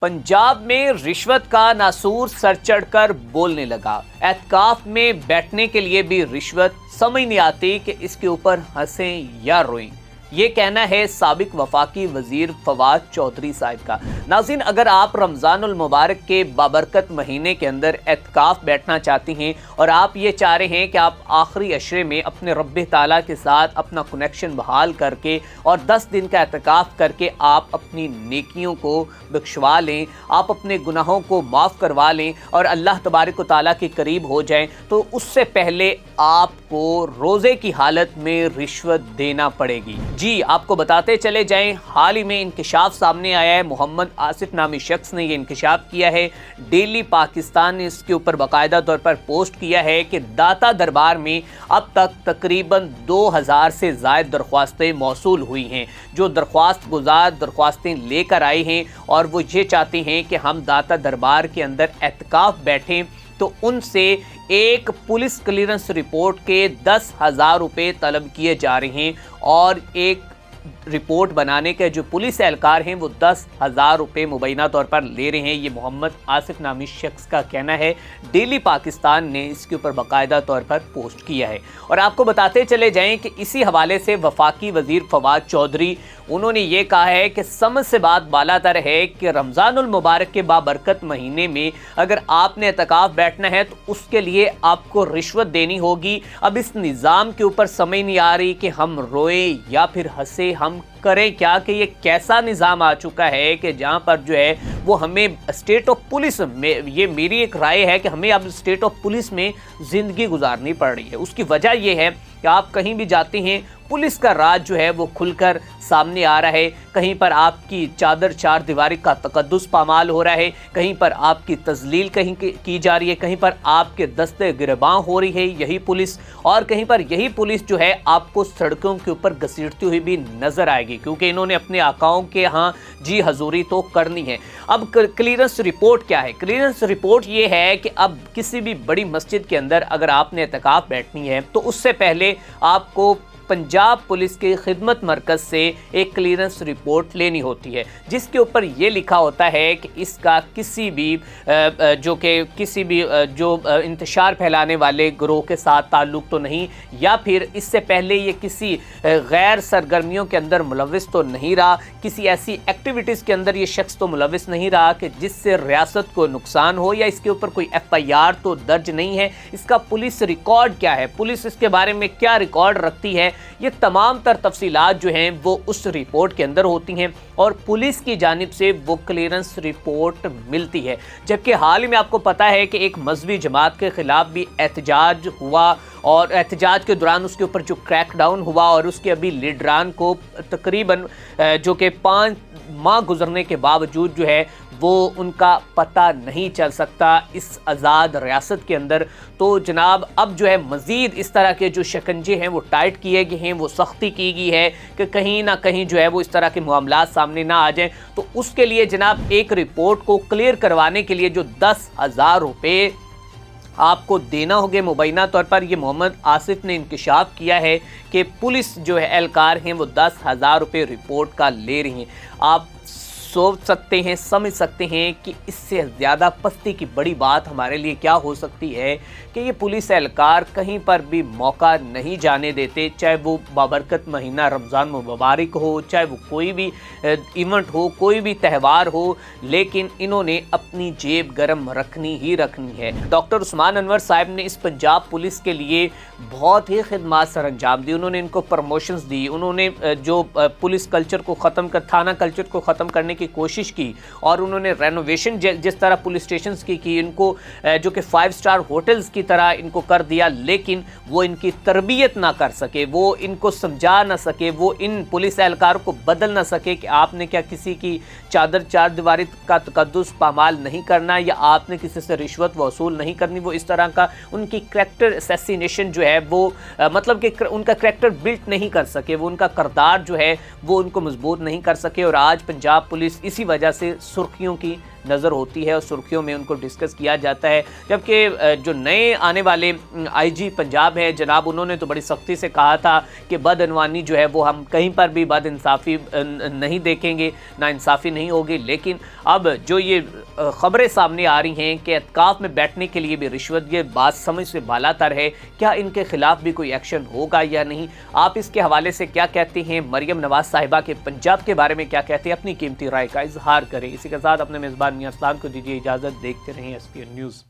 पंजाब में रिश्वत का नासूर सर चढ़कर बोलने लगा। एहतिकाफ में बैठने के लिए भी रिश्वत, समझ नहीं आती कि इसके ऊपर हंसें या रोएं। ये कहना है साबिक वफाकी वजीर फवाद चौधरी साहब का। नाज़रीन, अगर आप रमज़ानुल मुबारक के बाबरकत महीने के अंदर एहतिकाफ बैठना चाहती हैं और आप ये चाह रहे हैं कि आप आखिरी अशरे में अपने रब्बे ताला के साथ अपना कनेक्शन बहाल करके और 10 दिन का एहतिकाफ करके आप अपनी नेकियों को बख्शवा लें, आप अपने गुनाहों को माफ़ करवा लें और अल्लाह तबारक व तआला के करीब हो जाएं, तो उससे पहले आपको रोज़े की हालत में रिश्वत देना पड़ेगी। जी, आपको बताते चले जाएं, हाल ही में इंकशाफ सामने आया है। मोहम्मद आसिफ नामी शख्स ने ये इंकशाफ किया है। डेली पाकिस्तान ने इसके ऊपर बाकायदा तौर पर पोस्ट किया है कि दाता दरबार में अब तक तकरीबन 2000 से ज़ायद दरख्वास्तें मौसूल हुई हैं। जो दरख्वास्त गुजार दरख्वास्तें लेकर आए हैं और वो ये चाहते हैं कि हम दाता दरबार के अंदर एहतिकाफ बैठें, तो उनसे एक पुलिस क्लियरेंस रिपोर्ट के 10,000 रुपये तलब किए जा रहे हैं और एक रिपोर्ट बनाने के जो पुलिस एहलकार हैं वो 10,000 रुपये मुबैना तौर पर ले रहे हैं। ये मोहम्मद आसिफ नामी शख्स का कहना है। डेली पाकिस्तान ने इसके ऊपर बाकायदा तौर पर पोस्ट किया है। और आपको बताते चले जाएं कि इसी हवाले से वफाकी वजीर फवाद चौधरी, उन्होंने ये कहा है कि समझ से बात बालातर है कि रमज़ानुल मुबारक के बाबरकत महीने में अगर आपने एहतिकाफ बैठना है तो उसके लिए आपको रिश्वत देनी होगी। अब इस निज़ाम के ऊपर समझ नहीं आ रही कि हम रोएं या फिर हंसे, हम करें क्या, कि ये कैसा निज़ाम आ चुका है कि जहाँ पर जो है वो हमें स्टेट ऑफ पुलिस में, ये मेरी एक राय है कि हमें अब स्टेट ऑफ पुलिस में ज़िंदगी गुजारनी पड़ रही है। उसकी वजह ये है कि आप कहीं भी जाते हैं, पुलिस का राज जो है वो खुलकर सामने आ रहा है। कहीं पर आपकी चादर चार दीवारी का तकद्दुस पामाल हो रहा है, कहीं पर आपकी तजलील कहीं की जा रही है, कहीं पर आपके दस्ते गिरबां हो रही है यही पुलिस, और कहीं पर यही पुलिस जो है आपको सड़कों के ऊपर घसीटती हुई भी नजर आएगी, क्योंकि इन्होंने अपने आकाओं के यहाँ जी हजूरी तो करनी है। अब क्लियरेंस रिपोर्ट क्या है? क्लियरेंस रिपोर्ट ये है कि अब किसी भी बड़ी मस्जिद के अंदर अगर आपने एहतिकाफ बैठनी है तो उससे पहले आपको पंजाब पुलिस के खिदमत मरकज़ से एक क्लियरेंस रिपोर्ट लेनी होती है, जिसके ऊपर ये लिखा होता है कि इसका किसी भी इंतशार फैलाने वाले गिरोह के साथ ताल्लुक़ तो नहीं, या फिर इससे पहले ये किसी गैर सरगर्मियों के अंदर मुलविस तो नहीं रहा, किसी ऐसी एक्टिविटीज़ के अंदर ये शख्स तो मुलविस नहीं रहा कि जिससे रियासत को नुकसान हो, या इसके ऊपर कोई FIR तो दर्ज नहीं है। इसका पुलिस रिकॉर्ड क्या है, पुलिस इसके बारे में क्या रिकॉर्ड रखती है, ये तमाम तर तफसीलात जो हैं वो उस रिपोर्ट के अंदर होती हैं और पुलिस की जानिब से वो क्लियरेंस रिपोर्ट मिलती है। जबकि हाल ही में आपको पता है कि एक मजहबी जमात के ख़िलाफ़ भी एहतजाज हुआ और एहतजाज के दौरान उसके ऊपर जो क्रैकडाउन हुआ और उसके अभी लीडरान को तकरीबन जो कि 5 माह गुजरने के बावजूद जो है वो उनका पता नहीं चल सकता इस आज़ाद रियासत के अंदर। तो जनाब, अब जो है मज़ीद इस तरह के जो शिकंजे हैं वो टाइट किए गए हैं, वो सख्ती की गई है कि कहीं ना कहीं जो है वो इस तरह के मामलात सामने ना आ जाएं। तो उसके लिए जनाब एक रिपोर्ट को क्लियर करवाने के लिए जो 10,000 रुपये आपको देना होगा मुबैना तौर पर, ये मोहम्मद आसिफ ने इंकशाफ किया है कि पुलिस जो है एहलकार हैं वो 10,000 रुपये रिपोर्ट का ले रही हैं। आप सोच सकते हैं, समझ सकते हैं कि इससे ज़्यादा पस्ती की बड़ी बात हमारे लिए क्या हो सकती है कि ये पुलिस एहलकार कहीं पर भी मौका नहीं जाने देते, चाहे वो बाबरकत महीना रमज़ान मुबारक हो, चाहे वो कोई भी इवेंट हो, कोई भी त्यौहार हो, लेकिन इन्होंने अपनी जेब गर्म रखनी ही रखनी है। डॉक्टर उस्मान अनवर साहब ने इस पंजाब पुलिस के लिए बहुत ही खिदमत सर अंजाम दी, उन्होंने इनको प्रमोशंस दी, उन्होंने जो पुलिस कल्चर को ख़त्म कर, थाना कल्चर को ख़त्म करने की कोशिश की, और उन्होंने रेनोवेशन जिस तरह पुलिस स्टेशंस की इनको जो कि 5 स्टार होटल्स की तरह इनको कर दिया, लेकिन वो इनकी तरबियत ना कर सके, वो इनको समझा ना सके, वो इन पुलिस एहलकारों को बदल ना सके कि आपने क्या किसी की चादर चार दीवारी का तकद्दुस पामाल नहीं करना, या आपने किसी से रिश्वत वसूल नहीं करनी। वो इस तरह का उनकी करैक्टर असैसिनेशन जो है वो मतलब कि उनका करैक्टर बिल्ट नहीं कर सके, वो उनका किरदार जो है वो उनको मजबूत नहीं कर सके। और आज पंजाब पुलिस اسی وجہ سے سرخیوں کی نظر ہوتی ہے اور سرخیوں میں ان کو ڈسکس کیا جاتا ہے. جبکہ جو نئے آنے والے آئی جی پنجاب ہیں جناب، انہوں نے تو بڑی سختی سے کہا تھا کہ بدعنوانی جو ہے وہ ہم کہیں پر بھی بد انصافی نہیں دیکھیں گے، نا انصافی نہیں ہوگی. لیکن اب جو یہ خبریں سامنے آ رہی ہیں کہ اعتکاف میں بیٹھنے کے لیے بھی رشوت، یہ بات سمجھ سے بالا تر ہے. کیا ان کے خلاف بھی کوئی ایکشن ہوگا یا نہیں؟ آپ اس کے حوالے سے کیا کہتے ہیں؟ مریم نواز صاحبہ کے پنجاب کے بارے میں کیا کہتے ہیں؟ اپنی قیمتی رائے کا اظہار کریں. اسی کے ساتھ اپنے میزبان میاں اسلام کو دیجیے اجازت. دیکھتے رہیں ایس پی این نیوز.